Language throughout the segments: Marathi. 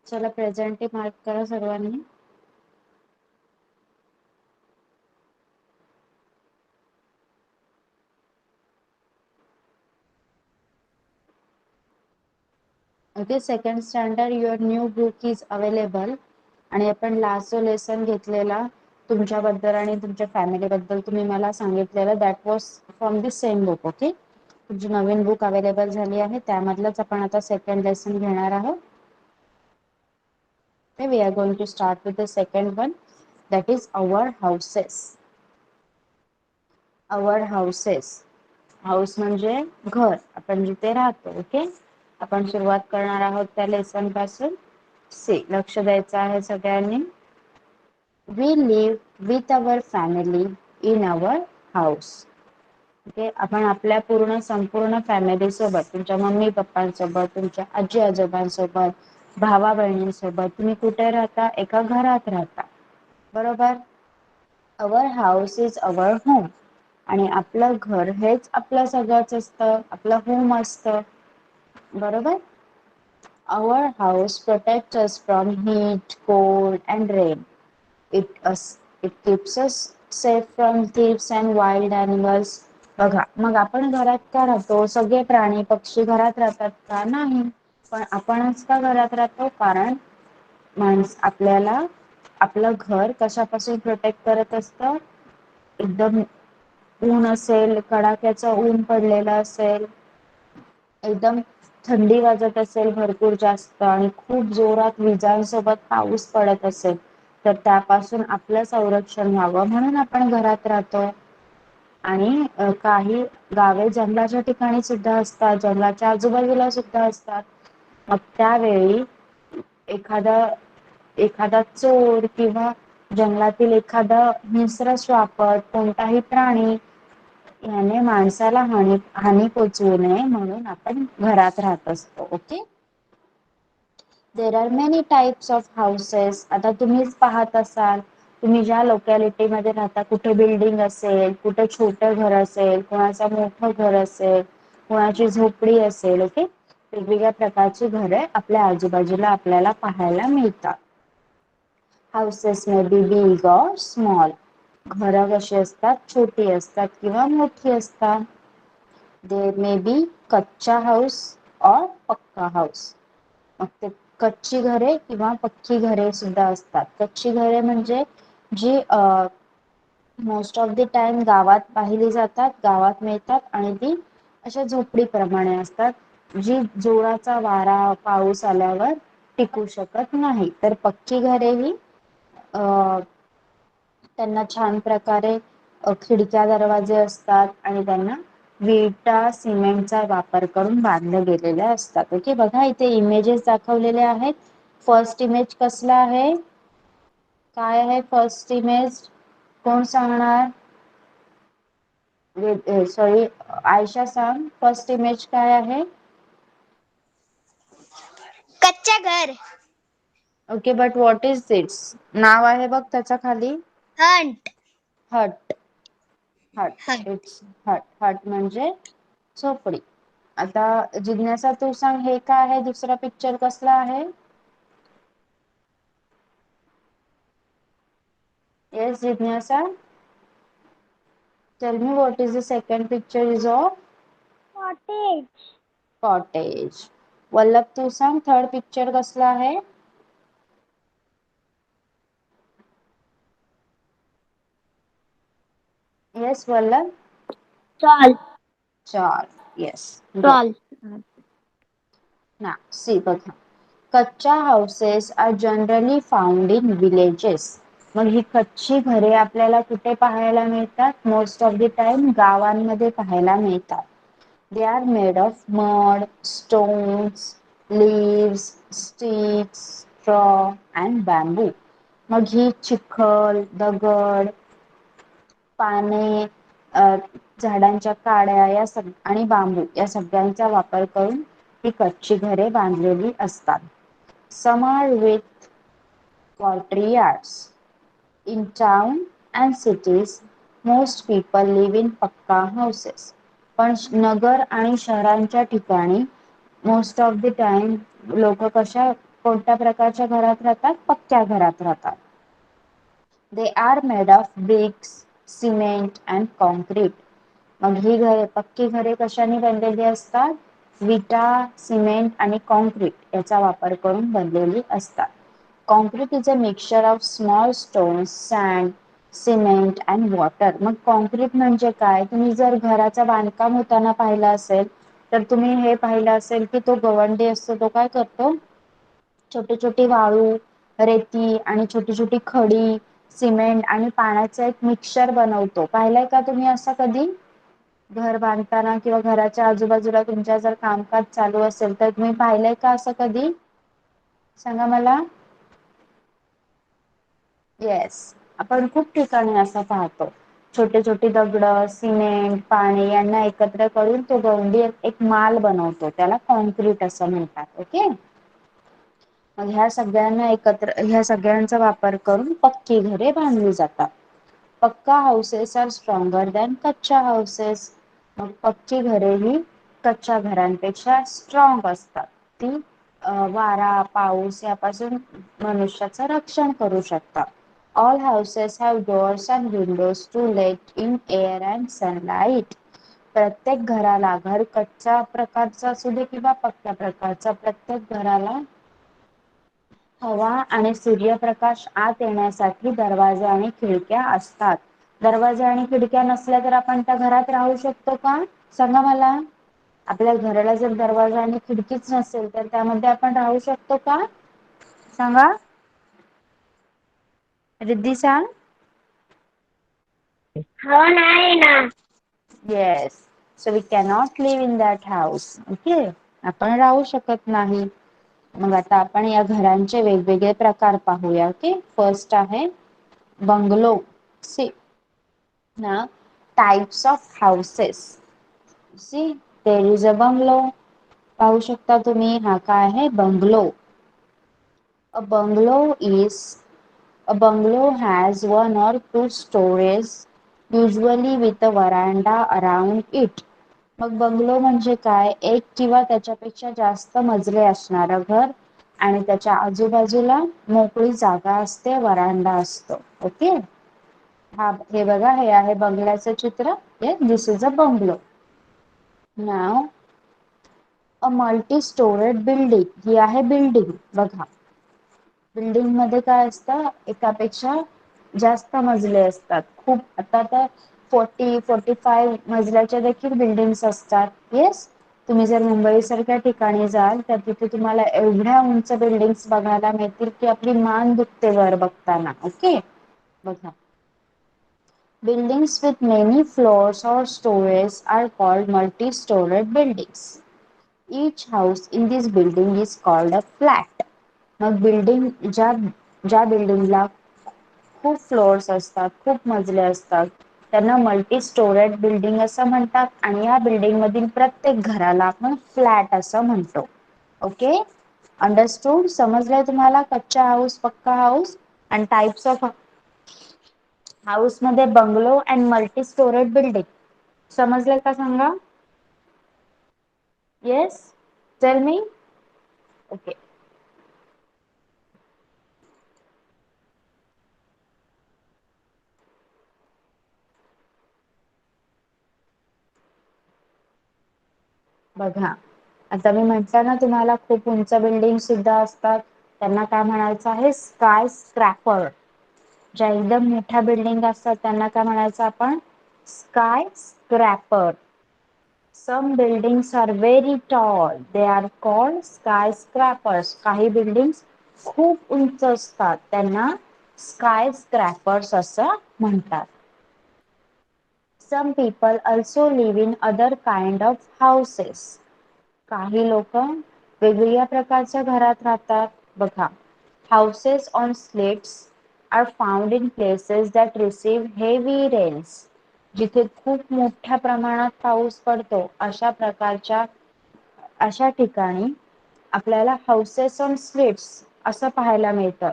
चला प्रेझेंट मार्क करा सर्वांनी. Okay, second standard your new book is available. आणि आपण लास्ट जो लेसन घेतलेला तुमच्याबद्दल आणि तुमच्या फॅमिली बद्दल तुम्ही मला सांगितलेलं that was from the same book. Okay, तुमची नवीन बुक अवेलेबल झाली आहे त्यामधलंच आपण आता सेकंड लेसन घेणार आहोत. We are going to start with the second one, that is our houses. Our houses. House म्हणजे घर, आपण जिथे राहतो. ओके, आपण सुरुवात करणार आहोत त्या लेसन पासून. सी, लक्ष द्यायचं आहे सगळ्यांनी. We live with our family in our house. Okay, आपण आपल्या संपूर्ण फॅमिली सोबत, तुमच्या मम्मी पप्पांसोबत, तुमच्या आजी आजोबांसोबत, भावा बहिणींसोबत तुम्ही कुठे राहता? एका घरात राहता, बरोबर. Our house is our home. आणि आपलं घर हेच आपलं सगळंच असतं, आपलं होम असतं, बरोबर. Our house protect us from heat, cold and rain. It keeps us safe from thieves and wild animals. बघा, मग आपण घरात का राहतो? सगळे प्राणी पक्षी घरात राहतात का? नाही. पण आपणच का घरात राहतो? कारण आपल्याला आपलं घर कशापासून प्रोटेक्ट करत असतं? एकदम ऊन असेल, कडाक्याचं ऊन पडलेलं असेल, एकदम थंडी वाजत असेल भरपूर जास्त, आणि खूप जोरात विजांसोबत पाऊस पडत असेल, तर त्यापासून आपलं संरक्षण व्हावं म्हणून आपण घरात राहतो. आणि काही गावे जंगलाच्या ठिकाणी सुद्धा असतात, जंगलाच्या आजूबाजूला सुद्धा असतात. मग त्यावेळी एखादा चोर किंवा जंगलातील एखादा हिंस्र श्वापद, कोणताही प्राणी याने माणसाला हानी पोचवू नये म्हणून आपण घरात राहत असतो. Okay, there are many types of houses. आता तुम्हीच पाहत असाल, तुम्ही ज्या लोकॅलिटी मध्ये राहता, कुठे बिल्डिंग असेल, कुठे छोटं घर असेल, कोणाचं मोठं घर असेल, कोणाची झोपडी असेल. ओके, वेगवेगळ्या प्रकारची घरे आपल्या आजूबाजूला आपल्याला पाहायला मिळतात. हाऊसेस मे बी बिग और स्मॉल. घरं कशी असतात? छोटी असतात किंवा मोठी असतात. दे मे बी कच्चा हाऊस और पक्का हाऊस. मग ते कच्ची घरे किंवा पक्की घरे सुद्धा असतात. कच्ची घरे म्हणजे जी मोस्ट ऑफ द टाइम गावात पाहिली जातात, गावात मिळतात, आणि ती अशा झोपडीप्रमाणे असतात, जी जोराचा वारा पाऊस आल्यावर टिकू शकत नाही. तर पक्की घरे ही त्यांना छान प्रकारे खिडक्या दरवाजे असतात आणि त्यांना विटा सिमेंटचा वापर करून बांधले गेलेले असतात. ओके, बघा इथे इमेजेस दाखवलेले आहेत. फर्स्ट इमेज कसला आहे? काय आहे फर्स्ट इमेज? कोण सांगणार? सॉरी, आयशा सांग, फर्स्ट इमेज काय आहे? कच्चा घर. Okay, but what is it's? नाव आहे बघ त्याच्या खाली. हंट. हट. हट, इट्स हट. हट म्हणजे झोपडी. आता जिज्ञासा तू सांग, हे काय आहे? दुसरा पिक्चर कसला आहे? येस जिज्ञासा, tell me what is the second picture is of? Cottage. Cottage. Vallabh तू सांग, थर्ड पिक्चर कसला आहे? येस वल्लभ. स्टॉल. चार. Yes, stall. ना सी बघा, कच्चा houses are generally found in villages. मग ही कच्ची घरे आपल्याला कुठे पाहायला मिळतात? मोस्ट ऑफ द टाइम गावांमध्ये पाहायला मिळतात. They are made of mud, stones, leaves, sticks, straw and bamboo. मग ही चिखल, दगड, पाने, झाडांच्या काड्या आणि बांबू या सगळ्यांचा वापर करून ही कच्ची घरे बांधलेली असतात. Some are with courtyards. In town and cities, most people live in पक्का houses. पण नगर आणि शहरांच्या ठिकाणी मोस्ट ऑफ द टाइम लोक कशा कोणत्या प्रकारच्या घरात राहतात? पक्क्या घरात राहतात. They are made of BRICS, cement and concrete. मग ही घरे, पक्की घरे कशाने बनलेली असतात? विटा, सिमेंट आणि कॉन्क्रीट याचा वापर करून बनलेली असतात. Concrete is a mixture of small stones, sand, cement and water. मग कॉन्क्रीट म्हणजे काय? तुम्ही जर घराचं बांधकाम होताना पाहिलं असेल तर तुम्ही हे पाहिलं असेल की तो गवंडी असतो तो काय करतो? छोटी छोटी वाळू, रेती आणि छोटी छोटी खडी, सिमेंट आणि पाण्याचं एक मिक्सचर बनवतो. पाहिलंय का तुम्ही असं कधी? घर बांधताना किंवा घराच्या आजूबाजूला तुमच्या जर कामकाज चालू असेल तर तुम्ही पाहिलंय का असं कधी? सांगा मला. येस, आपण खूप ठिकाणी असं पाहतो. छोटे छोटे दगड, सिमेंट, पाणी यांना एकत्र करून तो गवंडी एक माल बनवतो. त्याला कॉन्क्रीट असं म्हणतात. ओके. मग ह्या सगळ्यांचा वापर करून पक्की घरे बांधली जातात. पक्का हाऊसेस आर स्ट्रॉंगर दॅन कच्चा हाऊसेस. मग पक्की घरे ही कच्च्या घरांपेक्षा स्ट्रॉंग असतात. ती वारा, पाऊस यापासून मनुष्याचं रक्षण करू शकतात. All houses have doors and windows to let in air and sunlight. प्रत्येक घराला, घर कच्च्या प्रकारचं असू दे किंवा पक्क्या प्रकारचं, प्रत्येक घराला हवा आणि सूर्यप्रकाश आत येण्यासाठी दरवाजे आणि खिडक्या असतात. दरवाजे आणि खिडक्या नसल्या तर आपण त्या घरात राहू शकतो का? सांगा मला. आपल्या घराला जर दरवाजा आणि खिडकीच नसेल तर त्यामध्ये आपण राहू शकतो का? सांगा. रिद्धी सांग. हो नाही ना. Yes. So we cannot live in that house. Okay. आपण राहू शकत नाही. मग आता आपण या घरांचे वेगवेगळे प्रकार पाहूया. ओके. फर्स्ट आहे बंगलो. सी ना, types of houses. See, there is a bungalow. पाहू शकता तुम्ही, हा काय आहे? Bungalow. A bungalow is A bungalow has one or two stories, usually with a veranda around it. मग बंगलो म्हणजे काय? एक किंवा त्याच्यापेक्षा जास्त मजले असणारं घर आणि त्याच्या आजूबाजूला मोकळी जागा असते, वरांडा असतो. ओके. हे बघा, हे आहे बंगल्याचं चित्र. This is a bungalow. नाव अ मल्टी स्टोरेड बिल्डिंग. ही आहे बिल्डिंग. बघा, बिल्डिंग मध्ये काय असतं? एकापेक्षा जास्त मजले असतात. खूप, आता तर 40-45 मजल्याच्या देखील बिल्डिंग्स असतात. येस. तुम्ही जर मुंबई सारख्या ठिकाणी जाल तर तिथे तुम्हाला एवढ्या उंच बिल्डिंग्स बघायला मिळतील की आपली मान दुखते वर बघताना. ओके. बघा, buildings with many floors or stories are called multi-storied buildings. Each house in this building is called a flat. मग बिल्डिंग, ज्या बिल्डिंगला खूप फ्लोअर्स असतात, खूप मजले असतात, त्यांना मल्टी स्टोरेड बिल्डिंग असं म्हणतात. आणि या बिल्डिंग मधील प्रत्येक घराला आपण फ्लॅट असं म्हणतो. ओके. अंडरस्टूड? समजलंय तुम्हाला? कच्चा हाऊस, पक्का हाऊस आणि टाइप्स ऑफ हाऊस मध्ये bungalow and multi storeyed building. समजलंय का? सांगा. Yes, tell me. ओके. बघा, आता मी म्हटलं ना तुम्हाला, खूप उंच बिल्डिंग सुद्धा असतात. त्यांना काय म्हणायचं आहे? Sky scraper. ज्या एकदम मोठ्या बिल्डिंग असतात त्यांना काय म्हणायचं आपण? Sky scraper. Some buildings are very tall. They are called skyscrapers. काही बिल्डिंग्स खूप उंच असतात, त्यांना स्काय स्क्रॅपर्स असं म्हणतात. Some people also live in other kind of houses. काही लोक वेगवेगळ्या प्रकारच्या घरात राहतात. बघा, houses on slats are found in places that receive heavy rains. जिथे खूप मोठ्या प्रमाणात पाऊस पडतो अशा ठिकाणी आपल्याला हाऊसेस ऑन स्लिट्स असं पाहायला मिळतं.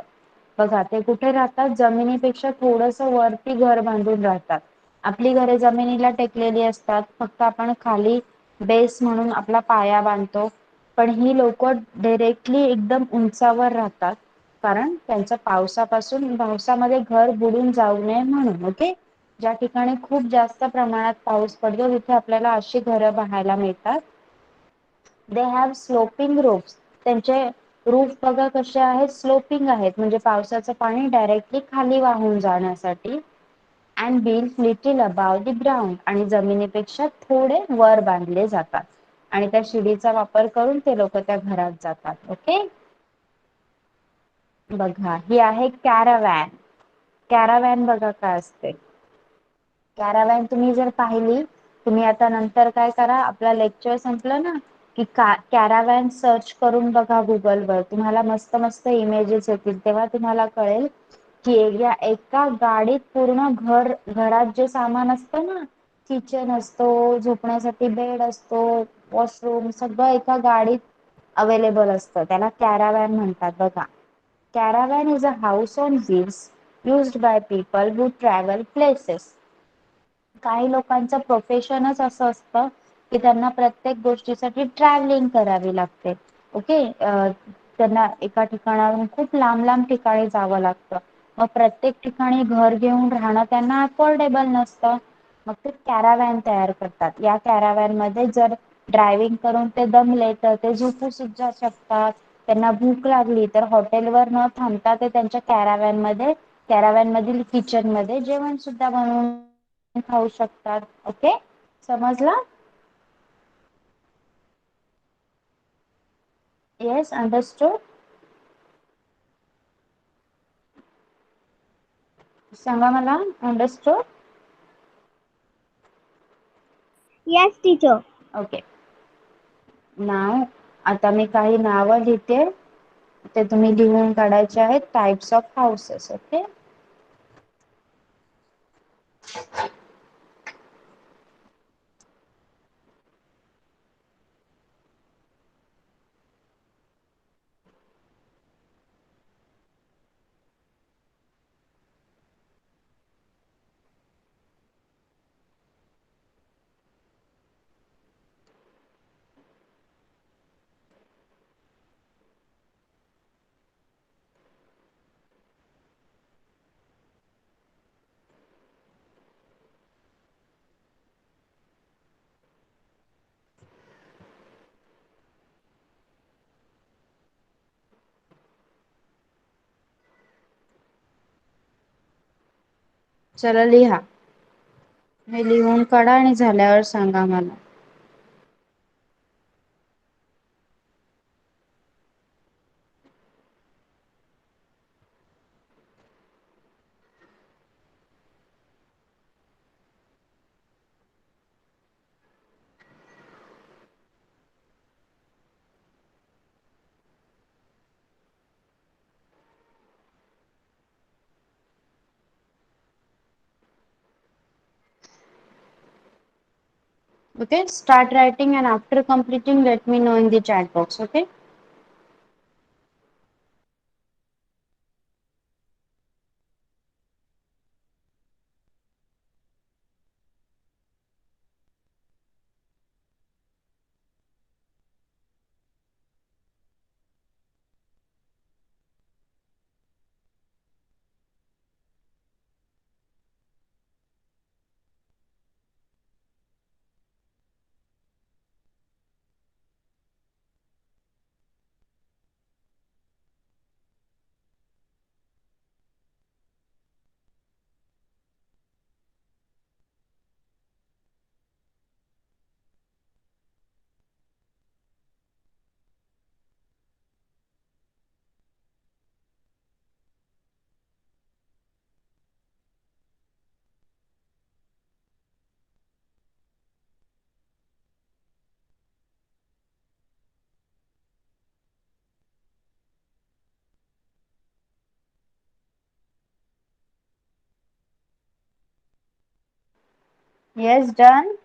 बघा, ते कुठे राहतात? जमिनीपेक्षा थोडस वरती घर बांधून राहतात. आपली घरे जमिनीला टेकलेली असतात, फक्त आपण खाली बेस म्हणून आपला पाया बांधतो. पण ही लोक डायरेक्टली एकदम उंचावर राहतात, कारण त्यांच्या पावसामध्ये घर बुडून जाऊ नये म्हणून. ओके. ज्या ठिकाणी खूप जास्त प्रमाणात पाऊस पडतो तिथे आपल्याला अशी घरं पाहायला मिळतात. They have sloping roofs. त्यांचे रूफ बघा कसे आहेत, स्लोपिंग आहेत, म्हणजे पावसाचं पाणी डायरेक्टली खाली वाहून जाण्यासाठी. And built little above the ground. आणि जमिनीपेक्षा थोडे वर बांधले जातात आणि त्या शिडीचा वापर करून ते लोक त्या घरात जातात. ओके. बघा ही आहे कॅराव्हॅन. कॅराव्हॅन बघा काय असते. कॅराव्हॅन तुम्ही जर पाहिली, तुम्ही आता नंतर काय करा, आपला लेक्चर संपलं ना की कॅराव्हॅन सर्च करून बघा गुगलवर, तुम्हाला मस्त मस्त इमेजेस येतील. तेव्हा तुम्हाला कळेल की एका गाडीत पूर्ण घरात जे सामान असतं ना, किचन असतो, झोपण्यासाठी बेड असतो, वॉशरूम, सगळं एका गाडीत अवेलेबल असतं. त्याला कॅराव्हॅन म्हणतात. बघा, caravan is a house on wheels used by people who travel places. काही लोकांचं प्रोफेशनच असं असतं की त्यांना प्रत्येक गोष्टीसाठी ट्रॅव्हलिंग करावी लागते. ओके. त्यांना एका ठिकाणाहून खूप लांब लांब ठिकाणी जावं लागतं. मग प्रत्येक ठिकाणी घर घेऊन राहणं त्यांना अफोर्डेबल नसतं. मग ते कॅराव्हॅन तयार करतात. या कॅराव्हॅन मध्ये जर ड्रायव्हिंग करून ते दमले तर ते झोपू सुद्धा शकतात. त्यांना भूक लागली तर हॉटेलवर न थांबता ते त्यांच्या कॅराव्हॅन मधील किचन मध्ये जेवण सुद्धा बनवून खाऊ शकतात. ओके. समजलं? Yes, understood. सांगा मला, अंडरस्टूड? Yes, teacher. ओके. नाव आता मी काही नावं लिहिते, ते तुम्ही लिहून काढायचे आहेत. Types of houses. ओके. चला लिहा. हे लिहून काढा आणि झाल्यावर सांगा मला. Okay, start writing and after completing let me know in the chat box. Okay. Yes, done.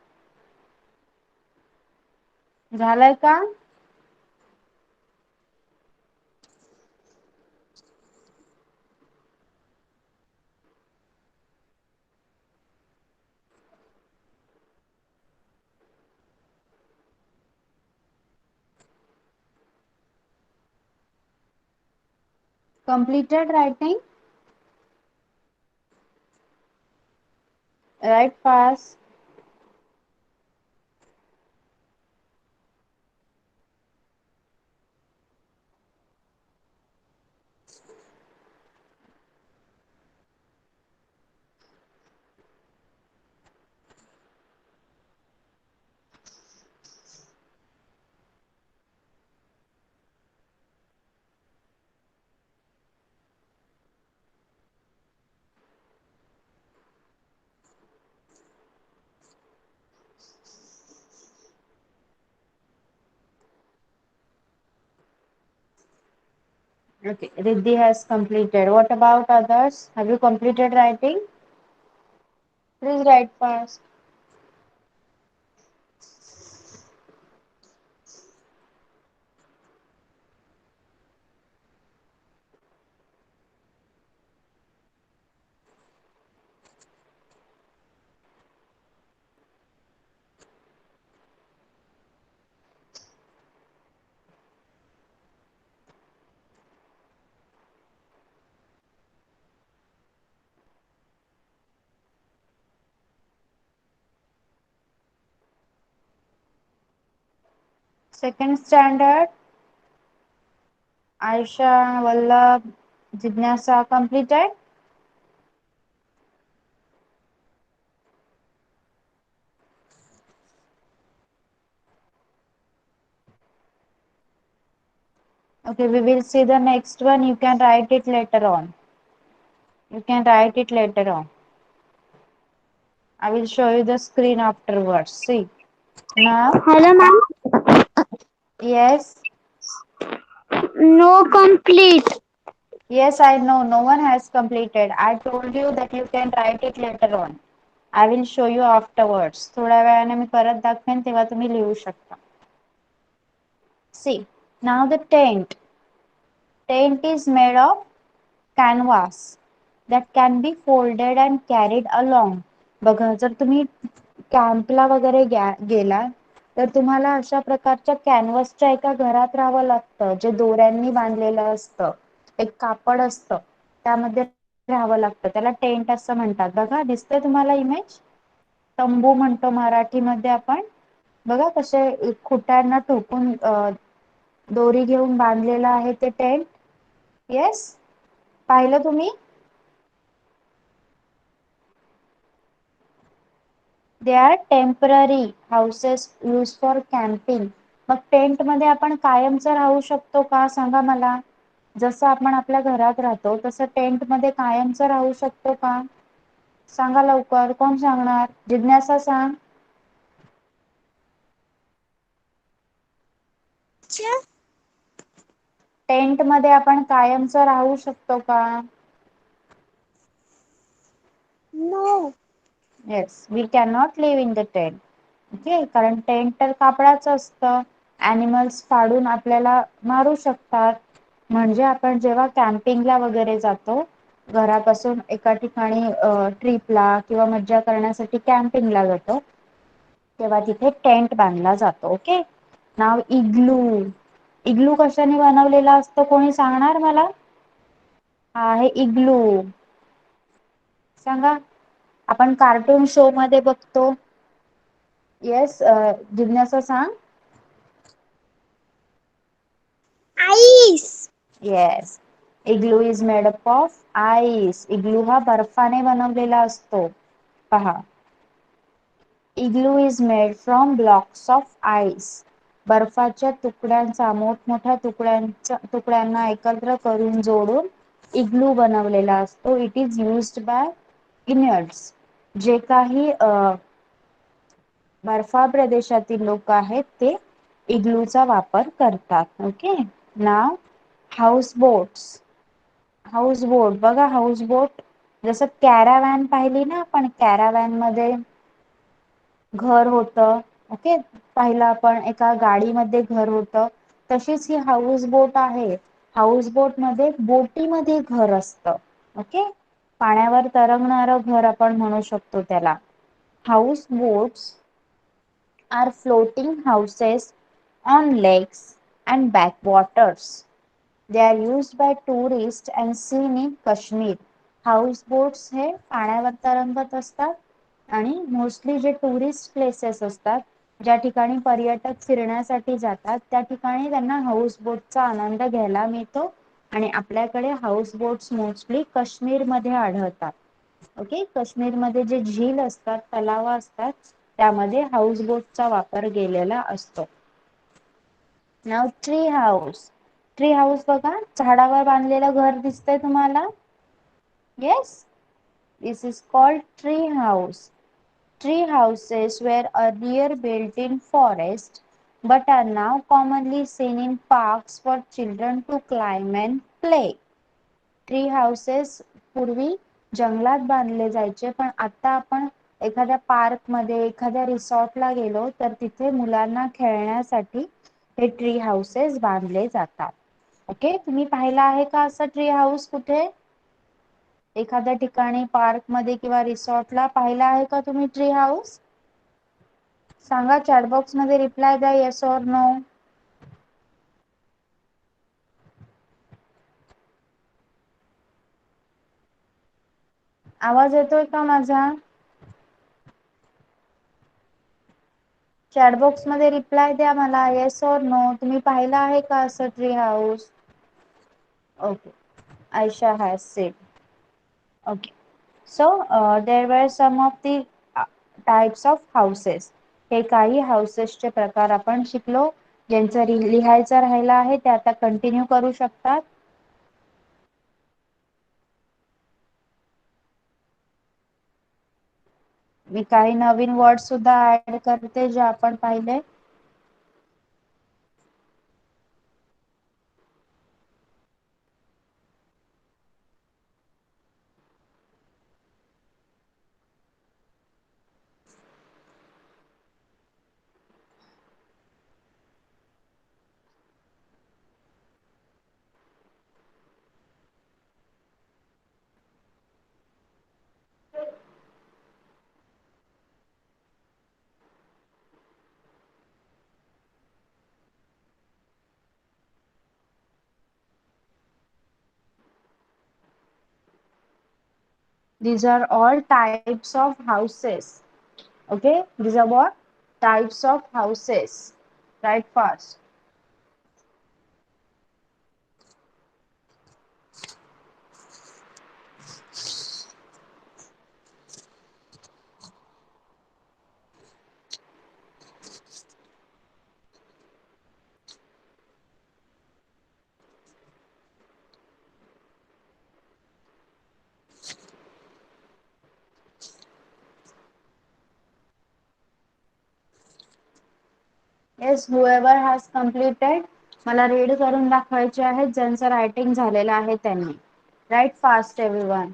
झालंय का? Completed writing. Write fast. Okay, Riddhi has completed. What about others? Have you completed writing? Please write fast. Second standard, Aisha, Vallabh, Jignasa completed. Okay, we will see the next one. You can write it later on. You can write it later on. I will show you the screen afterwards. See. Now, Hello, ma'am. yes. No complete. Yes, I know. No one has completed. I told you that you can write it later on. I will show you afterwards. थोड्या वेळाने मी परत दाखवेन तेव्हा तुम्ही लिहू शकता. See, now the tent. Tent is made of canvas that can be folded and carried along. बघा, जर तुम्ही कॅम्पला वगैरे गेला तर तुम्हाला अशा प्रकारच्या कॅनव्हसच्या एका घरात राहावं लागतं, जे दोऱ्यांनी बांधलेलं असतं. एक कापड असतं, त्यामध्ये राहावं लागतं. त्याला टेंट असं म्हणतात. बघा, दिसतंय तुम्हाला इमेज? तंबू म्हणतो मराठीमध्ये आपण. बघा कसे खुट्यांना ठोकून दोरी घेऊन बांधलेलं आहे ते टेंट. येस, पाहिलं तुम्ही? They are temporary houses use for camping. मग टेंट मध्ये आपण कायमचं राहू शकतो का, सांगा मला? जसं आपण आपल्या घरात राहतो तसं टेंट मध्ये कायमचं राहू शकतो का? सांगा लवकर, कोण सांगणार? जिज्ञासा सांग. टेंट मध्ये आपण कायमचं राहू शकतो का? No. Yes, we can not live in the tent. Okay, कारण टेंट तर कापडाचं असतं. ॲनिमल्स फाडून आपल्याला मारू शकतात. म्हणजे आपण जेव्हा कॅम्पिंगला वगैरे जातो, घरापासून एका ठिकाणी ट्रिपला किंवा मज्जा करण्यासाठी कॅम्पिंगला जातो, तेव्हा तिथे टेंट बांधला जातो. ओके, नाव इग्लू. इग्लू कशाने बनवलेला असतो, कोणी सांगणार मला? हा आहे इग्लू. सांगा. आपण कार्टून शो मध्ये बघतो. येस, जिज्ञासा सांग. Ice. Yes, igloo is made up of ice. Igloo हा बर्फाने बनवलेला असतो. पहा, igloo is made from blocks of ice. बर्फाच्या तुकड्यांचा, मोठमोठ्या तुकड्यांना एकत्र करून जोडून इग्लू बनवलेला असतो. It is used by Inuits. जे काही बर्फा प्रदेशातील लोक आहेत ते इग्लूचा वापर करतात. ओके, नाव हाऊस बोट्स. हाऊस बोट बघा, हाऊस बोट जसं कॅरावॅन पाहिली ना आपण, कॅरावॅन मध्ये घर होतं. ओके, पाहिलं आपण, एका गाडीमध्ये घर होतं. तशीच ही हाऊस बोट आहे. हाऊस बोट मध्ये बोटीमध्ये घर असतं. ओके, पाण्यावर तरंगणारं घर आपण म्हणू शकतो त्याला. House boats are floating houses on lakes and backwaters. They are used by tourist and seen in Kashmir. House boats हे पाण्यावर तरंगत असतात आणि मोस्टली जे टुरिस्ट प्लेसेस असतात, ज्या ठिकाणी पर्यटक फिरण्यासाठी जातात, त्या ठिकाणी त्यांना हाऊस बोटचा आनंद घ्यायला मिळतो. आणि आपल्याकडे हाऊस बोट्स मोस्टली काश्मीरमध्ये आढळतात. ओके, काश्मीरमध्ये जे झील असतात, तलाव असतात, त्यामध्ये हाऊस बोटचा वापर केलेला असतो. नाव ट्री हाऊस. ट्री हाऊस बघा, झाडावर बांधलेलं घर दिसतंय तुम्हाला? Yes, this is called tree house. Tree houses were earlier built in forest but are now commonly seen in parks for children to climb and play. Tree houses पूर्वी जंगलात बांधले जायचे, पण आता आपण एखाद्या पार्क मध्ये, एखाद्या रिसॉर्टला गेलो तर तिथे मुलांना खेळण्यासाठी हे ट्री हाऊसेस बांधले जातात. ओके, तुम्ही पाहिलं आहे का असं ट्री हाऊस कुठे? एखाद्या ठिकाणी पार्क मध्ये किंवा रिसॉर्टला पाहिला आहे का तुम्ही ट्री हाऊस? सांगा, चॅट बॉक्स मध्ये रिप्लाय द्या, येस ऑर नो. आवाज येतोय का माझा? चॅट बॉक्स मध्ये रिप्लाय द्या मला, येस ऑर नो. तुम्ही पाहिलं आहे का असं tree house? Okay, Ayesha has said. Okay, so there are some of the types of houses. हे काही हाऊसेसचे प्रकार आपण शिकलो. ज्यांचं लिहायचं राहिलं आहे ते आता कंटिन्यू करू शकतात. मी काही नवीन वर्ड सुद्धा ऍड करते जे आपण पाहिले. These are all types of houses. Okay, these are what? Types of houses. Write fast. Yes, whoever has completed, मला रीड करून दाखवायचे आहेत ज्यांचं रायटिंग झालेलं आहे त्यांनी. Write fast everyone.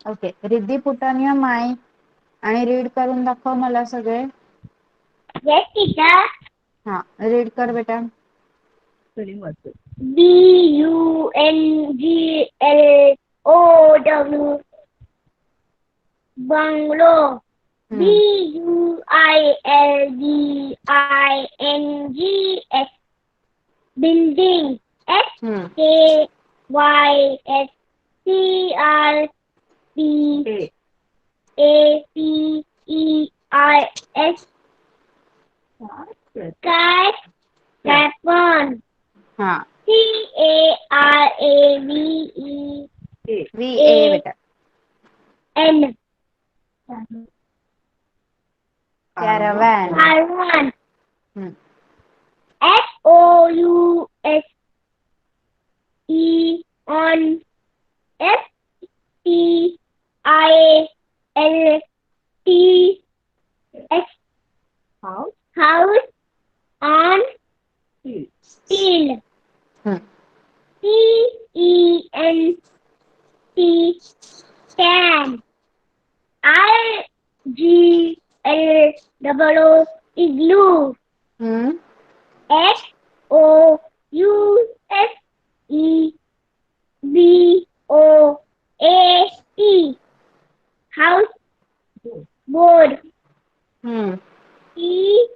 Okay, Riddhi put on your mic आणि रीड करून दाखव मला सगळे. Yes, teacher. हा, रीड कर बेटा. BUNGLOW. Bungalow. BUILDINGS. Building. SKYSCRPAPEIS. Sky. Saffron. हा, CARAVE. VA बेटा. N. Caravan. Caravan. हम्म. SOUSE on STILTS. House on steel. हम्म. CENT. Can. double O, igloo. Hmm. HOUSEBOATE. House board. Hmm. TREEHOUSE.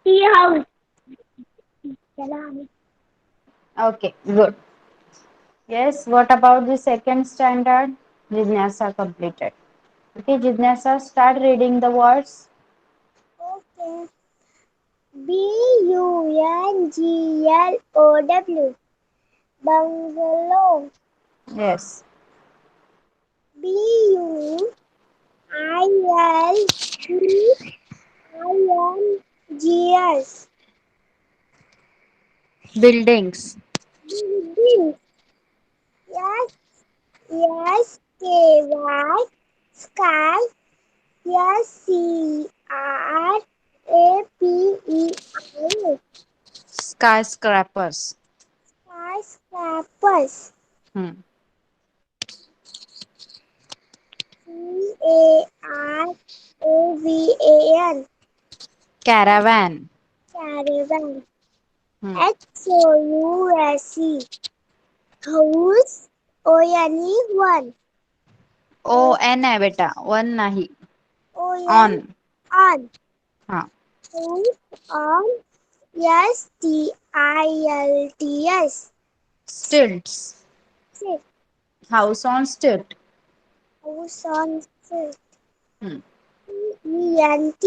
Tea house. Okay, good. Yes, what about the second standard? Jidnyasa completed. Okay, Jidnyasa, start reading the words. Okay. BUNGLOW. Bungalow. Yes. BUILDINGS. Buildings. Buildings. Yes, yes, KY. Sky. SCRAPER. Skyscrapers. Skyscrapers. Hmm. CARAVAN. Caravan. Caravan. Hmm. HOUSE. House. ONE. O N है बेटा, one नहीं. ON. On. On. हाँ. House on. STILTS. Stilts. Sit. House on stilt. House on sit. Hmm. ENT.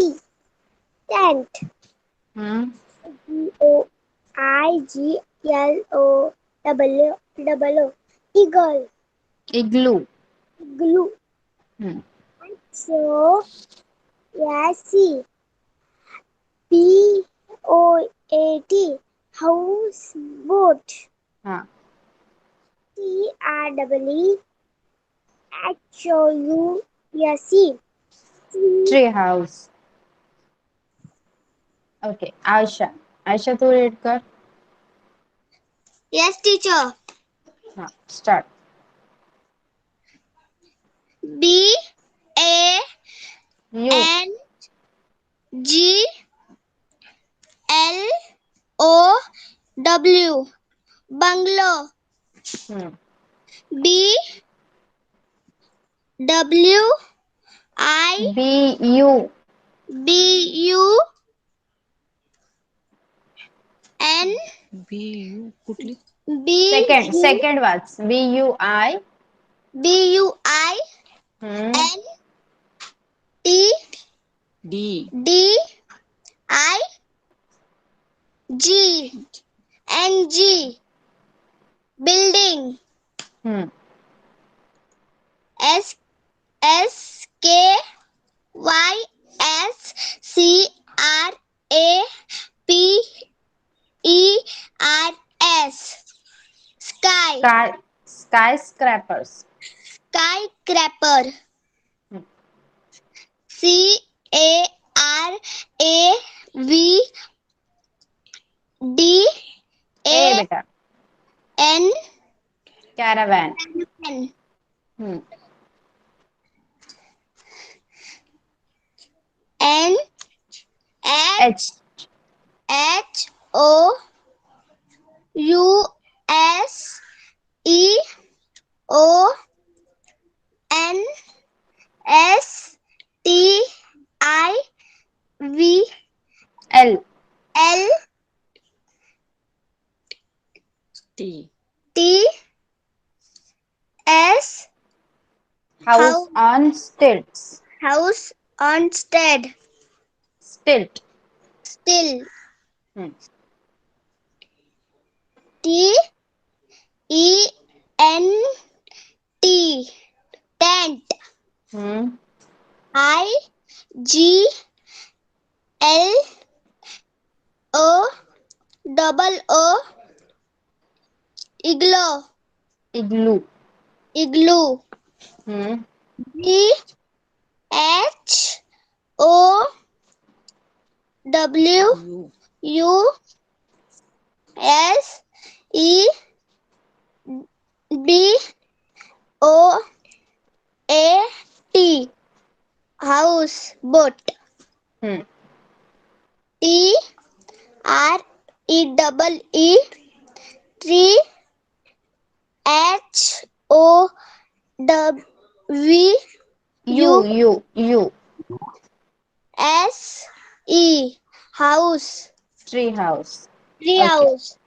Tent. Hmm. GOIGLOW. Eagle. Igloo. Glue. Hmm. So, yes, BOAT. Houseboat. हाँ. TREEHOUSE. Tree house. Okay. Aisha. Aisha तू read कर. Yes, teacher. हाँ. Start. You. BANGLOW. Bungalow. Hmm. BWI. B U. BUN. कुठली Second words. B U I. BUINT. Hmm. D DIGNG. Building. Hmm. SKYSCRAPERS. Sky. Skyscrapers. Skyscraper. Hmm. A CARAVADAN. बेटा. Caravan. Hmm. N H. L. T House on stilts. House on stead. Stilt. Still. Hmm. TENT. Tent. Hmm. IGLOO. Igloo. Igloo. Igloo. Hmm. BHOWUSE. B O A T. House, boat. Hmm. T R E double E. Tree. H O W U. S E. House. Tree house. Tree Okay. house.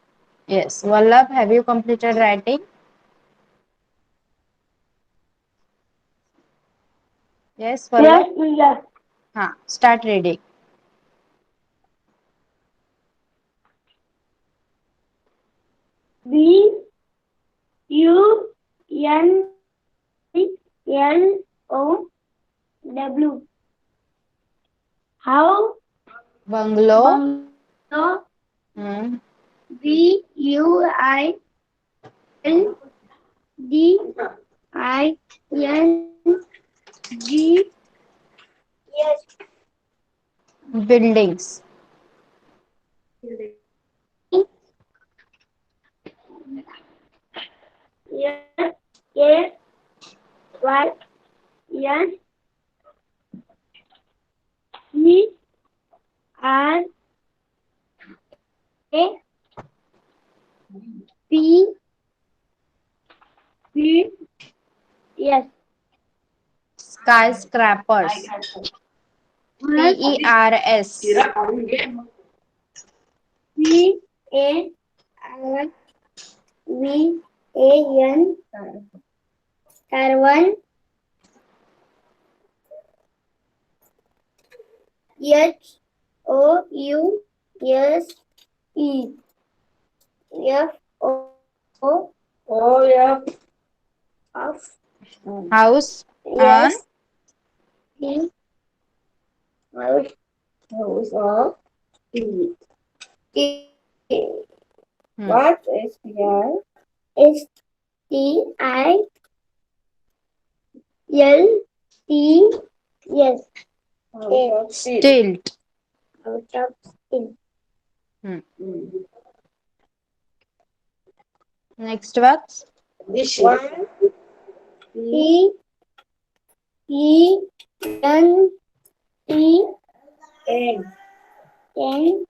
Yes. Vallabh, have you completed writing? Yes, Vallabh? Yes. Start reading. B U N L O W. How? Bungalow. Bungalow. Hmm. B U I L D I N G. Yes. Buildings. Yes. A Y N E R A P P S. Skyscrapers. PERS. V A R V A N. Caravan. H O U S E F O F of House on. yes T house of T. Hmm. What is here? S T I L T yes. Stilt. Out of steel. Hmm. Next words. This one. P E N T N N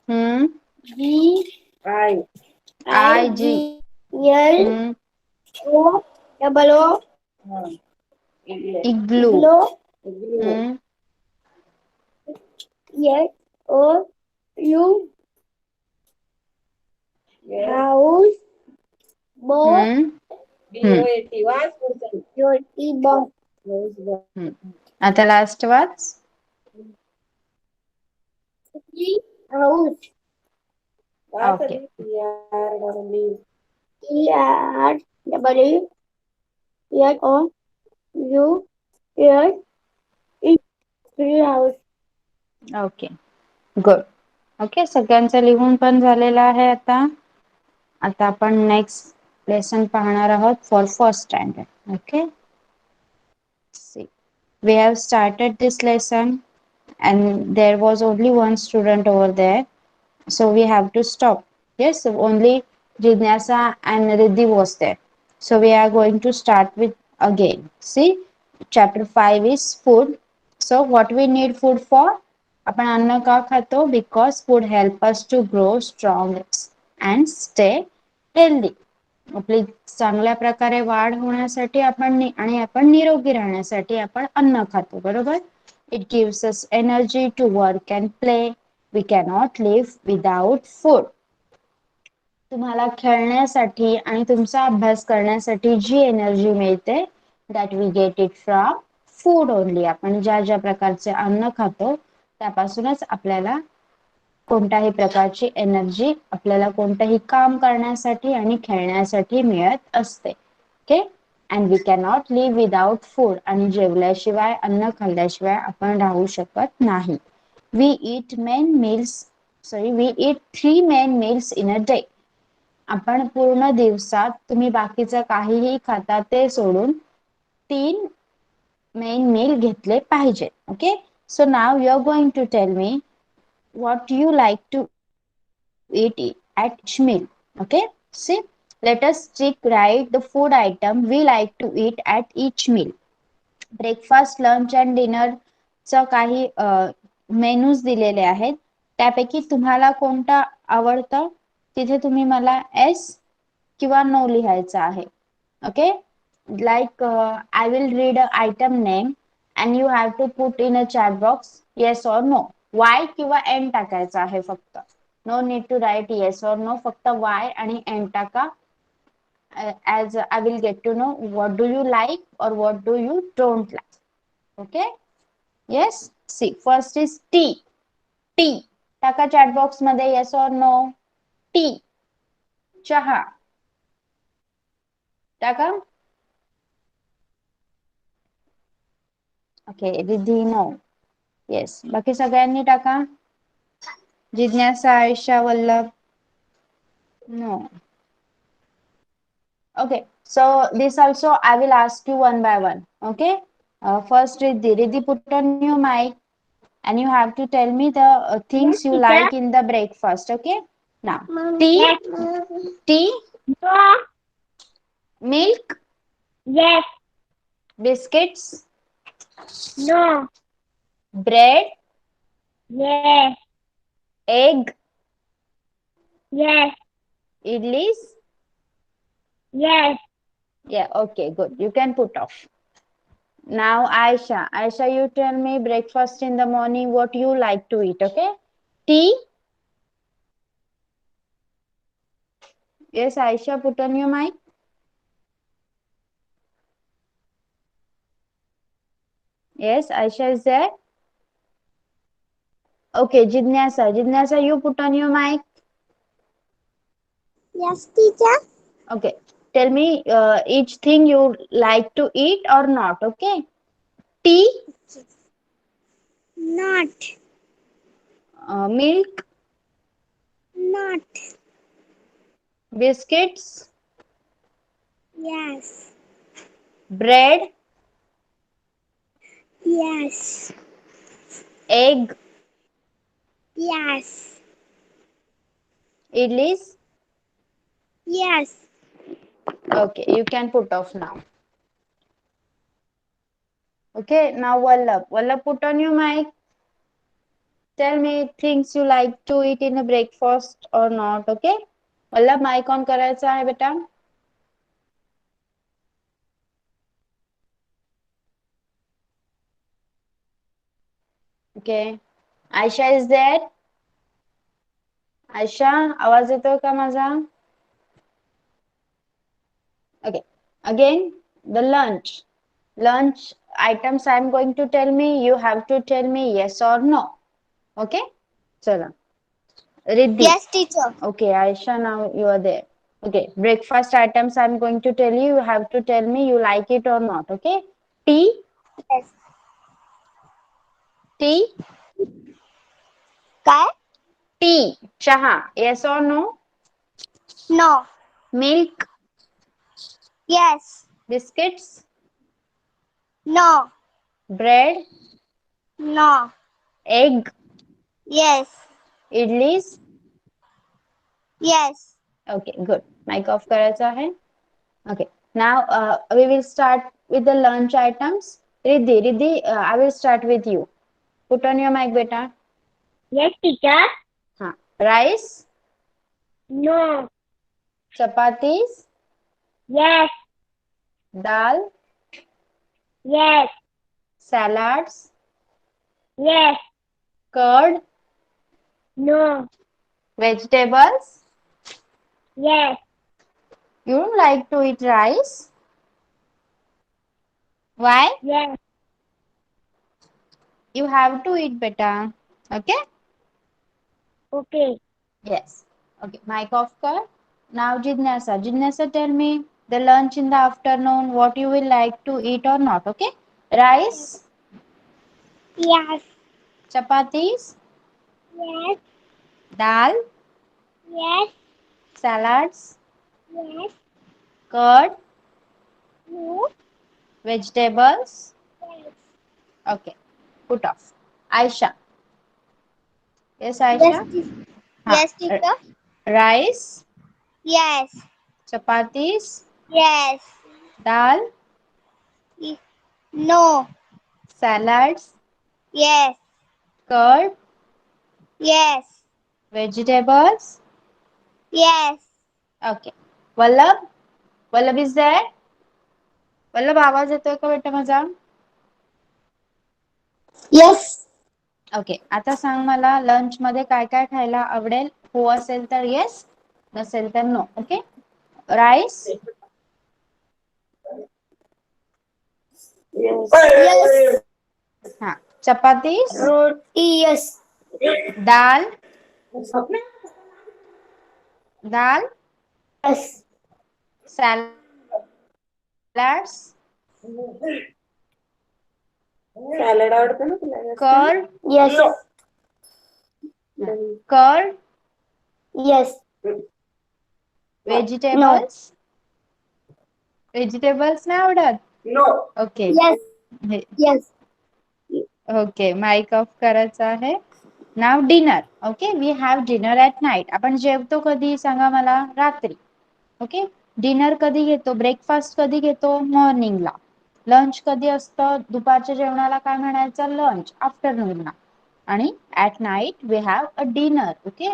Hmm. G I IG. G L Hmm. O double O Igloo. Iglo Hmm. Yes O U house boat Hmm. Hmm. Yoti boat Hmm. आता last words. house Okay. T R W H O U S E tree house. Okay. Good. Okay, सगळ्यांचं लिहून पण झालेलं आहे आता. आता आपण नेक्स्ट लेसन पाहणार आहोत for first standard. Okay. See, we have started this lesson and there was only one student over there, so we have to stop. Yes, so only Jignasa and Riddhi was there, so we are going to start with again. See, chapter 5 is food. So what we need food for? आपण अन्न का खातो? Because food help us to grow strong and stay healthy. आपली चांगल्या प्रकारे वाढ होण्यासाठी आणि आपण निरोगी राहण्यासाठी आपण अन्न खातो, बरोबर. It gives us energy to work and play. We cannot live without food. तुम्हाला खेळण्यासाठी आणि तुमचा अभ्यास करण्यासाठी जी एनर्जी मिळते, that we get it from food only. आपण ज्या ज्या प्रकारचे अन्न खातो त्यापासूनच आपल्याला कोणत्याही प्रकारची एनर्जी आपल्याला कोणतंही काम करण्यासाठी आणि खेळण्यासाठी मिळत असते. Okay. And we cannot live without food. आणि जेवल्याशिवाय, अन्न खाल्ल्याशिवाय आपण राहू शकत नाही. We eat we eat 3 main meals in a day. आपण पूर्ण दिवसात, तुम्ही बाकीचं काहीही खाता ते सोडून 3 मेन मील घेतले पाहिजे. Okay. So now you are going to tell me what you like to eat at each meal. Okay, see, Let us strict write the food item we like to eat at each meal. Breakfast, lunch and डिनरचं काही मेनूज दिलेले आहेत. त्यापैकी तुम्हाला कोणता आवडतं तिथे तुम्ही मला एस किंवा नो लिहायचं आहे. Okay, like I will read a item name and you have to put in a chat box yes or no. Y किंवा एन टाकायचं आहे फक्त. No need to write yes or no, फक्त वाय आणि एन टाका. As I will get to know what do you like or what do you don't like. Okay, yes. See, first is tea. Tea टाका chat box मध्ये yes or no. tea. चहा टाका. Okay, Riddhi no. येस, बाकी सगळ्यांनी टाका. जिज्ञासा, Ayesha, Vallabh no. Okay, so this also I will ask you one by one. Okay, first Riddhi. Riddhi, put on your mic and you have to tell me the things Yes, you teacher. like in the breakfast. Okay, now tea, Yes. tea, No. milk, Yes. biscuits, No. bread, Yes. egg, Yes. idlis. Yes. Yeah, okay, good. You can put off. Now Aisha. Aisha, you tell me breakfast in the morning what you like to eat. Okay, tea. Yes, Aisha, put on your mic. Yes, Aisha is there. Okay, Jignasa. Jignasa, you put on your mic. Yes, teacher. Okay. Tell me each thing you like to eat or not. Okay. Tea, Not. milk, Not. biscuits, Yes. bread, Yes. egg, Yes. idlis. Yes. Okay, you can put off now. Okay, now Vallabh. Vallabh, put on your mic. Tell me things you like to eat in a breakfast or not. Okay. Vallabh, mic on करायचा आहे बेटा. Okay. Aisha is there. Ayesha, आवाज येतोय का माझा? Okay. Again, the lunch. Lunch items I am going to tell me. You have to tell me yes or no. Okay? Chala. Riddhi. Yes, teacher. Okay, Aisha, now you are there. Okay. Breakfast items I am going to tell you. You have to tell me you like it or not. Okay? Tea. Yes. Tea. काय? Tea. Chaha. Yes or no? No. Milk. Yes. Biscuits. No. Bread. No. Egg. Yes. Idlis. Yes. Okay, good. Mic off करायचा आहे. Okay. Now we will start with the lunch items. Riddhi, I will start with you. Put on your mic, beta. Yes, teacher. हाँ. Rice, No. chapatis, Yes. dal, Yes. salads, Yes. curd, No. vegetables. Yes. You don't like to eat rice? Why? Yes. You have to eat, beta. Okay? Okay. Yes. Okay, mic off kar. Now Jignasa. Jignasa, tell me the lunch in the afternoon, what you will like to eat or not, okay? Rice, Yes. chapatis, Yes. dal, Yes. salads, Yes. curd, No. vegetables. Yes. Okay, put off. Aisha. Yes, Yes, Aisha? teacher. हाँ, Yes, teacher. rice, Yes. chapatis, Yes. dal, No. salads, Yes. curd, Yes. vegetables. Yes. Okay. Vallabh, Vallabh is there? Vallabh आवाज येतोय का बेटा माझा? Yes. ओके, आता सांग मला लंच मध्ये काय काय खायला आवडेल? हो असेल तर येस, नसेल तर नो. Okay, rice, Yes. हा, chapatis, Roti. Yes. Dal, dal, Yes. Salads, salad आवडतं ना तुला जास्त? Curd, Yes. Curd, Yes. Vegetables, vegetables नाही आवडत? No. Okay, Yes. Yes. Okay, mike off करायचा आहे. नाव dinner. Okay, we have dinner at night. आपण जेवतो कधी सांगा मला? रात्री. ओके, डिनर कधी घेतो? ब्रेकफास्ट कधी घेतो? मॉर्निंगला. लंच कधी असतं? दुपारच्या जेवणाला काय म्हणायचं? लंच. आफ्टरनूनला. आणि at night we have a dinner. Okay,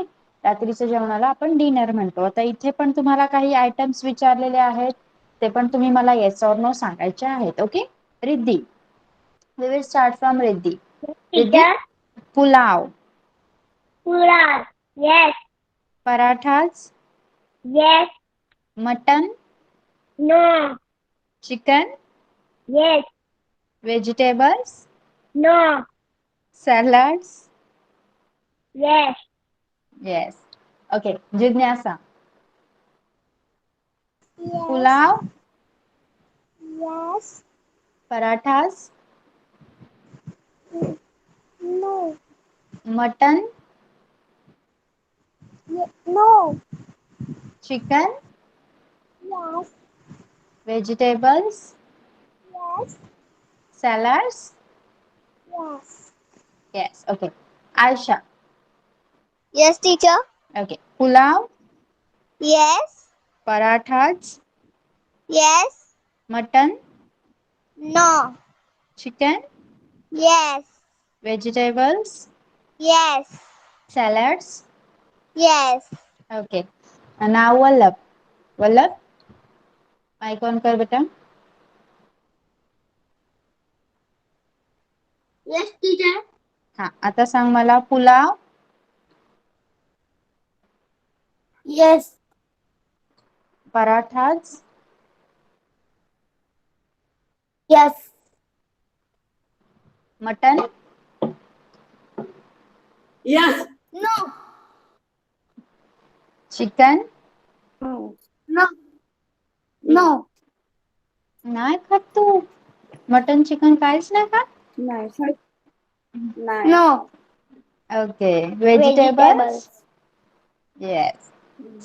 रात्रीच्या जेवणाला आपण डिनर म्हणतो. आता इथे पण तुम्हाला काही आयटम्स विचारलेले आहेत, ते पण तुम्ही मला येस ऑर नो सांगायचे आहेत. Okay, Riddhi, we will start from Riddhi. Riddhi, Teacher. pulao, Pulao. Yes. parathas, Yes. mutton, No. chicken, Yes. vegetables, No. salads. Yes. Yes. Okay, Jignasa. Yes. Pulao, Yes. parathas, No. mutton, No. chicken, Yes. vegetables, Yes. salads. Yes. Yes. Okay. Aisha. Yes, teacher. Okay. Pulao, Yes. parathas, Yes. mutton, No. chicken, Yes. vegetables, Yes. salads. Yes. Okay. And now Vallabh. Vallabh, mic on कर बेटा. Yes, teacher. हा, आता सांग मला पुलाव, Yes. पराठाच, Yes. Mutton, Yes. No. Chicken. No. No. नाही खात तू? मटन चिकन काहीच नाही खात? नाही. नाही. No. Okay, vegetables. Yes.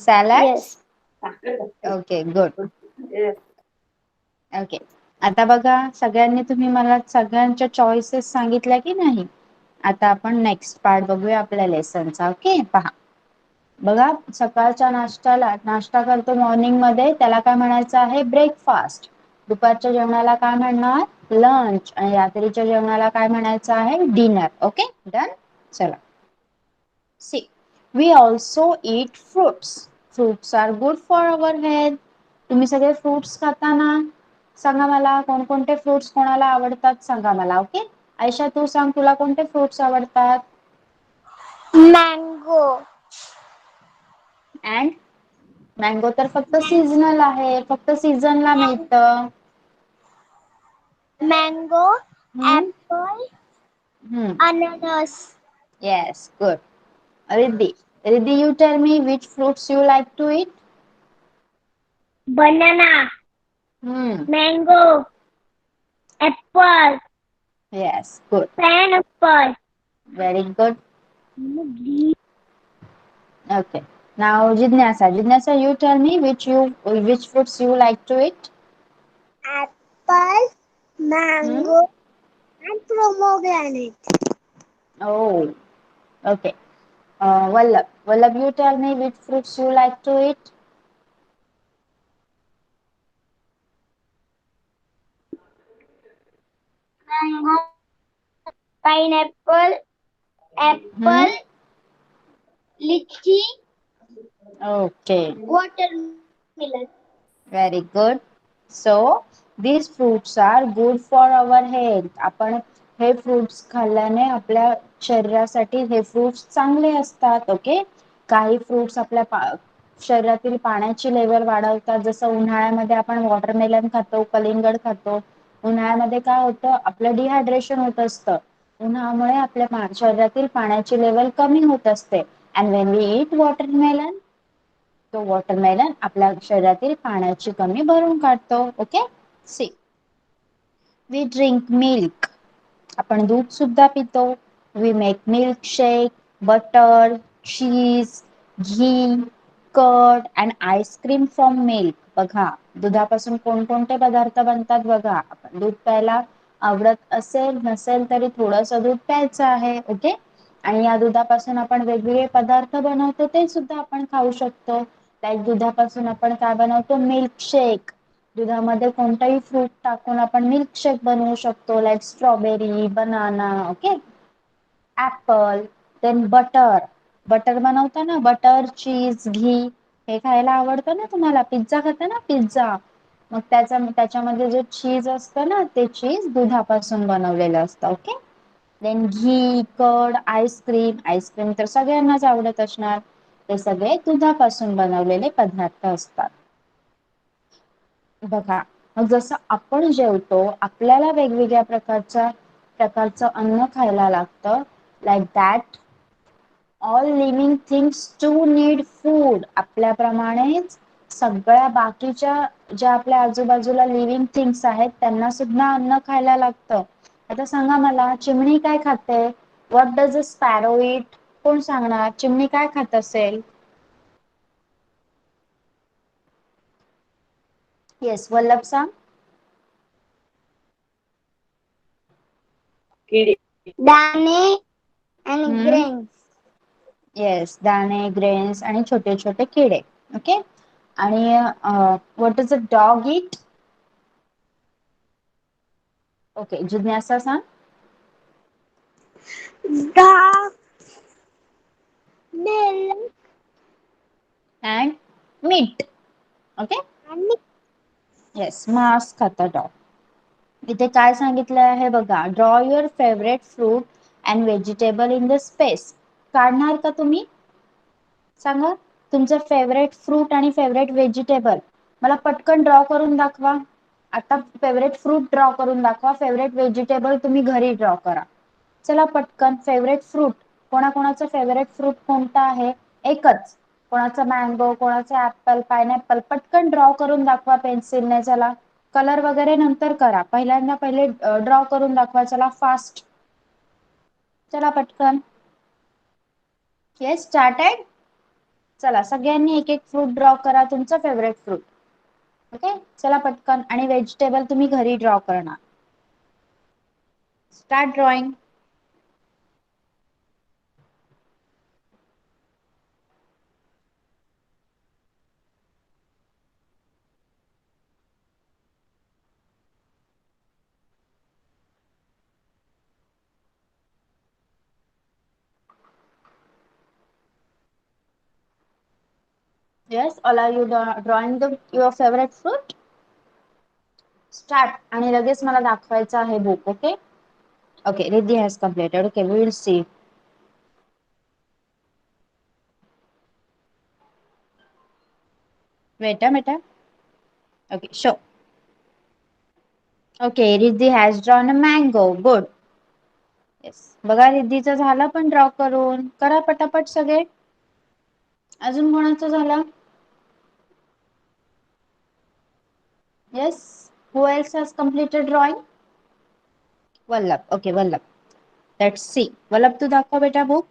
Salads. Okay, good. Okay, आता बघा सगळ्यांनी तुम्ही मला सगळ्यांच्या चॉईसेस सांगितल्या की नाही? आता आपण नेक्स्ट पार्ट बघूया आपल्या लेसनचा. ओके, पहा बघा, सकाळच्या नाश्ता करतो मॉर्निंग मध्ये, त्याला काय म्हणायचं आहे? ब्रेकफास्ट. दुपारच्या जेवणाला काय म्हणणार? लंच. आणि रात्रीच्या जेवणाला काय म्हणायचं आहे? डिनर. Okay, done. चला, see, we also eat fruits. Fruits are good for our health. तुम्ही सगळे फ्रुट्स खाता ना? सांगा मला कोणकोणते फ्रुट्स कोणाला आवडतात सांगा मला. ओके, आयशा तू सांग, तुला कोणते फ्रुट्स आवडतात? Mango. अँड मँगो तर फक्त सीझनल आहे, फक्त सीझनला मिळतं. Mango. हम्म, Apple. हम्म. Ananas. Yes, good. Riddhi. Riddhi, you tell me which fruits you like to eat? Banana. Hmm. Mango. Apple. Yes, good. Pineapple. Very good. Okay. Now, Jignasa. Jignasa, you tell me which fruits you like to eat? Apple. Hmm? Mango. And pomegranate. Oh, okay. Vallabh. Vallabh, you tell me which fruits you like to eat? pineapple, apple, lychee, Okay. watermelon. Very good. So these fruits are good for our health. आपण हे फ्रुट्स खाल्ल्याने आपल्या शरीरासाठी हे फ्रुट्स चांगले असतात. ओके. काही फ्रुट्स आपल्या शरीरातील पाण्याची लेवल वाढवतात. जसं उन्हाळ्यामध्ये आपण वॉटरमेलन खातो, कलिंगड खातो. उन्हाळ्यामध्ये काय होतं, आपलं डिहायड्रेशन होत असतं. उन्हामुळे आपल्या शरीरातील पाण्याची लेवल कमी होत असते. And when we eat watermelon, तो वॉटरमेलन आपल्या शरीरातील पाण्याची कमी भरून काढतो. Okay. See, we drink milk, आपण दूध सुद्धा पितो. We make milk shake, butter, cheese, ghee, curd and ice cream from milk. बघा, दुधापासून कोणकोणते पदार्थ बनतात बघा. आपण दूध प्यायला आवडत असेल नसेल तरी थोडस दूध प्यायचं आहे. ओके. आणि या दुधापासून आपण वेगवेगळे पदार्थ बनवतो, ते सुद्धा आपण खाऊ शकतो. लाईक दुधापासून आपण काय बनवतो, मिल्क शेक. दुधामध्ये कोणताही फ्रूट टाकून आपण मिल्क शेक बनवू शकतो. Like strawberry, banana. Okay. Apple. Then butter, butter बनवता ना, बटर, चीज, घी, हे खायला आवडतं ना तुम्हाला. पिझ्झा खाता ना, पिझ्झा. मग त्याच्यामध्ये जे चीज असतं ना, ते चीज दुधापासून बनवलेलं असतं. ओके. देन घी, कर्ड, आईस्क्रीम. आईस्क्रीम तर सगळ्यांनाच आवडत असणार. ते सगळे दुधापासून बनवलेले पदार्थ असतात. बघा, मग जसं आपण जेवतो, आपल्याला वेगवेगळ्या प्रकारचं अन्न खायला लागतं. Like that all living things to need food. आपल्याप्रमाणेच सगळ्या बाकीच्या ज्या आपल्या आजूबाजूला लिव्हिंग थिंग्स आहेत, त्यांना सुद्धा अन्न खायला लागतं. आता सांगा मला, चिमणी काय खाते? What does a sparrow it? कोण सांगणार, चिमणी काय खात असेल? येस, वल्लभ सांग. किडे. दाणे and grains. येस, दाणे, ग्रेन्स आणि छोटे छोटे किडे. ओके. आणि what is a dog eat? Okay, जिज्ञासा सांग. Dog, milk, and meat. Okay. and yes, मांस खाता डॉग. इथे काय सांगितलं आहे बघा, draw your favourite fruit and vegetable in the space. काढणार का तुम्ही? सांगा, तुमचं फेवरेट फ्रूट आणि फेवरेट व्हेजिटेबल मला पटकन ड्रॉ करून दाखवा. आता फेवरेट फ्रूट ड्रॉ करून दाखवा, फेवरेट व्हेजिटेबल तुम्ही घरी ड्रॉ करा. चला पटकन. फेवरेट फ्रूट, कोणाकोणाचं फेवरेट फ्रूट कोणता आहे? एकच. कोणाचं मँगो, कोणाचं ऍपल, पायनॅपल. पटकन ड्रॉ करून दाखवा पेन्सिलने. चला, कलर वगैरे नंतर करा, पहिले ड्रॉ करून दाखवा. चला फास्ट, चला पटकन. Yes, started. चला, सगळ्यांनी एक एक फ्रूट ड्रॉ करा, तुमचं फेवरेट फ्रूट. ओके. चला पटकन. आणि व्हेजिटेबल तुम्ही घरी ड्रॉ करणार. Start drawing. Yes, all are you drawing your favorite fruit? Start. आणि लगेच मला दाखवायचं आहे book. Okay. Okay, Riddhi has completed. Okay, we will see. Wait a minute. Okay, show. Okay, Riddhi has drawn a mango. Good. Yes, बघा रिद्धीचं झालं पण ड्रॉ करून. करा पटापट सगळे. अजून कोणाचं झालं? Yes, who else has completed drawing? Vallabh. Okay, Vallabh. Let's see. Vallabh, तू दाखव बेटा बुक.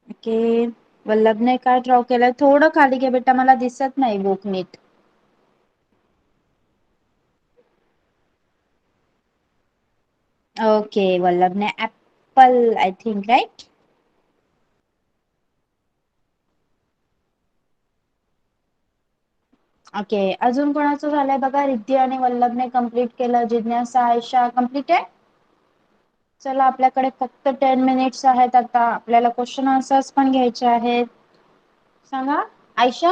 ओके, वल्लभने काय ड्रॉ केलंय? थोडं खाली घे बेटा, मला दिसत नाही बुक नीट. ओके, वल्लभने apple, I think, right? Okay, अजून कोणाचं झालंय बघा? रिद्धी आणि वल्लभने कम्प्लीट केलं. जिज्ञासा, आयशा कम्प्लीट आहे. चला, आपल्याकडे फक्त 10 मिनिट्स आहेत आता. आपल्याला क्वेश्चन आन्सर्स पण घ्यायचे आहेत. सांगा, आयशा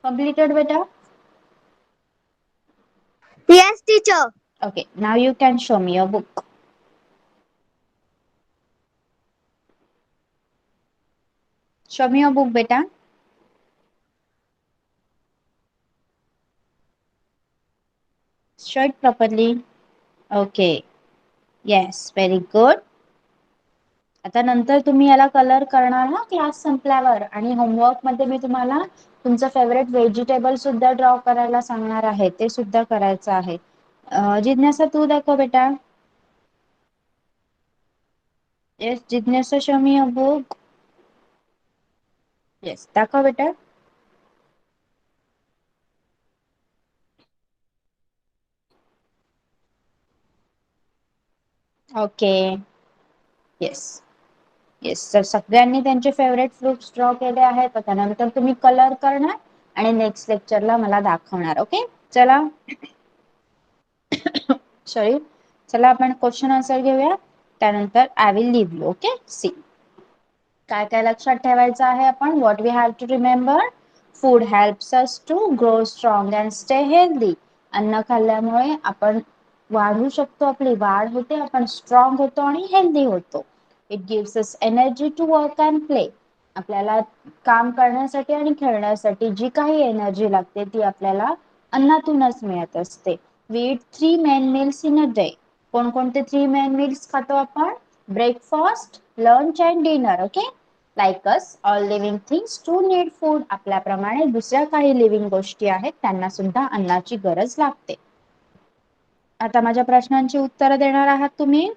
कम्प्लीटेड बेटा? Yes, teacher. Okay, now you can show me your book. Show me your book, beta. Show it properly. Okay. Yes, very good. आता नंतर तुम्ही याला कलर करणार ना क्लास संपल्यावर, आणि होमवर्क मध्ये मी तुम्हाला तुमचं फेवरेट व्हेजिटेबल सुद्धा ड्रॉ करायला सांगणार आहे. ते सुद्धा करायचं आहे. जिज्ञासा तू दाखव बेटा. येस जिज्ञासा, show me your book. Yes दाखव बेटा. ओके. येस येस, तर सगळ्यांनी त्यांचे फेवरेट फ्रुट्स ड्रॉ केले आहेत. त्यानंतर तुम्ही कलर करणार आणि नेक्स्ट लेक्चरला मला दाखवणार. ओके, चला. सॉरी, चला आपण क्वेश्चन आन्सर घेऊया. त्यानंतर I will leave you. Okay, see काय काय लक्षात ठेवायचं आहे आपण. What we have to remember. Food helps us to grow strong and stay healthy. अन्न खाल्ल्यामुळे आपण वाढू शकतो, आपली वाढ होते, आपण स्ट्रॉंग होतो आणि हेल्दी होतो. It gives us energy to work and play. आपल्याला काम करण्यासाठी आणि खेळण्यासाठी जी काही एनर्जी लागते ती आपल्याला अन्नातूनच मिळत असते. We eat 3 main meals in a day. कोणकोणते 3 मेन मील्स खातो आपण? Breakfast, lunch and dinner. Okay, like us all living things to need food. आपल्याप्रमाणे दुसऱ्या काही लिव्हिंग गोष्टी आहेत, त्यांना सुद्धा अन्नाची गरज लागते. आता माझ्या प्रश्नांची उत्तरं देणार आहात तुम्ही.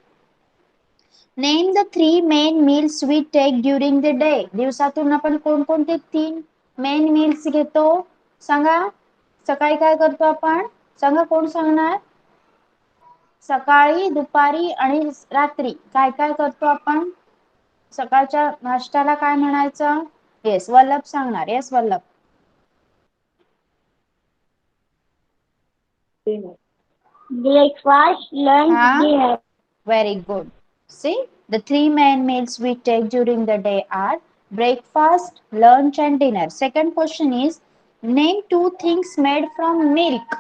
Name the 3 main meals we take during the day. दिवसातून आपण कोणकोणते 3 मेन मील्स घेतो सांगा. सकाळी काय करतो आपण सांगा, कोण सांगणार? सकाळी, दुपारी आणि रात्री काय काय करतो आपण? सकाळच्या नाश्त्याला काय म्हणायचं? येस, वल्लभ सांगणार. Yes Vallabh. Breakfast, lunch, dinner. Very good. See, the 3 main meals we take during the day are breakfast, lunch and dinner. Second question is, name 2 things made from milk.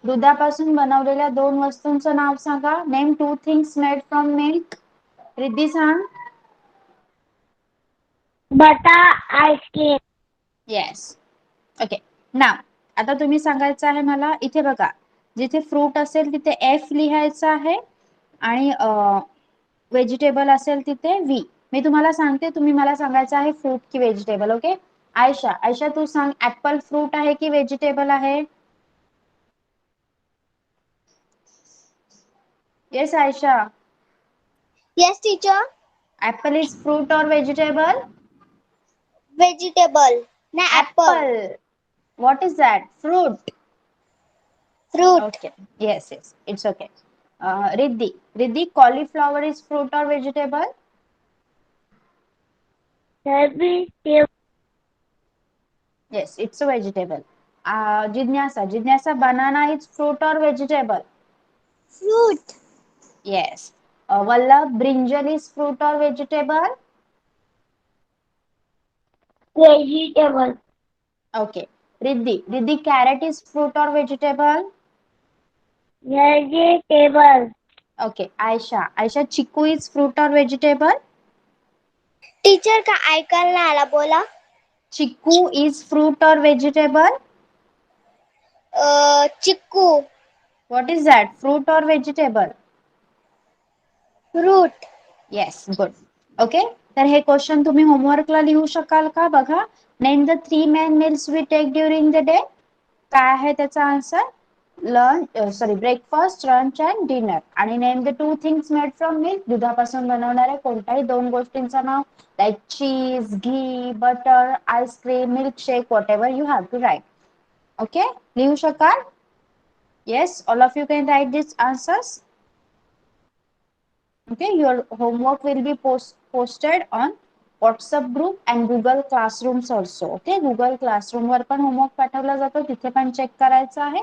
दुधापासून बनवलेल्या 2 वस्तूंचं नाव सांगा. Name 2 things made from milk. Riddhi सांग. Butter, ice cream. Yes. Okay. Now, आता तुम्ही सांगायचं आहे मला. इथे बघा, जिथे फ्रूट असेल तिथे F लिहायचं आहे आणि व्हेजिटेबल असेल तिथे V. मी तुम्हाला सांगते, तुम्ही मला सांगायचं आहे फ्रूट की व्हेजिटेबल. ओके, आयशा, आयशा तू सांग, ऍपल फ्रूट आहे की व्हेजिटेबल आहे? Yes Ayesha. Yes, teacher. Apple is fruit और vegetable? Vegetable. Na apple. Apple. What is that? Fruit. Fruit. Okay. Yes, yes. It's okay. Riddhi. Riddhi, cauliflower is fruit or vegetable? Vegetable. Yes, it's a vegetable. Jignasa. Jignasa, banana is fruit or vegetable? Fruit. Yes. Vallabh, brinjal is fruit or vegetable? Vegetable. Okay. Riddhi. Riddhi, carrot is fruit or vegetable? Vegetable. Okay. Aisha. Aisha, chiku is fruit or vegetable? Teacher का ऐकायला आला बोला. Chiku is fruit or vegetable? Chikoo. What is that? Fruit or vegetable? Fruit. Yes, good. Okay. तर हे क्वेश्चन तुम्ही होमवर्कला लिहू शकाल का? बघा. Name the 3 main meals we take during the day. काय आहे त्याचा answer? Breakfast, lunch and dinner. आणि name the 2 things made from milk. दुधापासून बनवणाऱ्या कोणत्याही 2 गोष्टींचं नाव, like cheese, ghee, butter, ice cream, milkshake, whatever you have to write. Okay, लिहू शकाल? Yes, all of you can write this answers. Okay, your homework will be posted on WhatsApp group and Google classrooms also. Okay, Google classroom वर पण होमवर्क पाठवला जातो, तिथे पण चेक करायचं आहे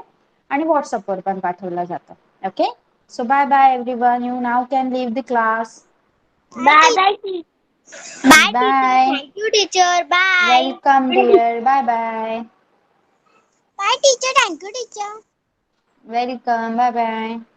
आणि व्हॉट्सअप वर पण पाठवला जातो. Okay, so bye bye everyone. You now can leave the class. Bye bye. Bye teacher. Bye. Thank you teacher. Bye. Welcome dear. Bye bye. Bye teacher. Thank you teacher. Welcome. Bye bye.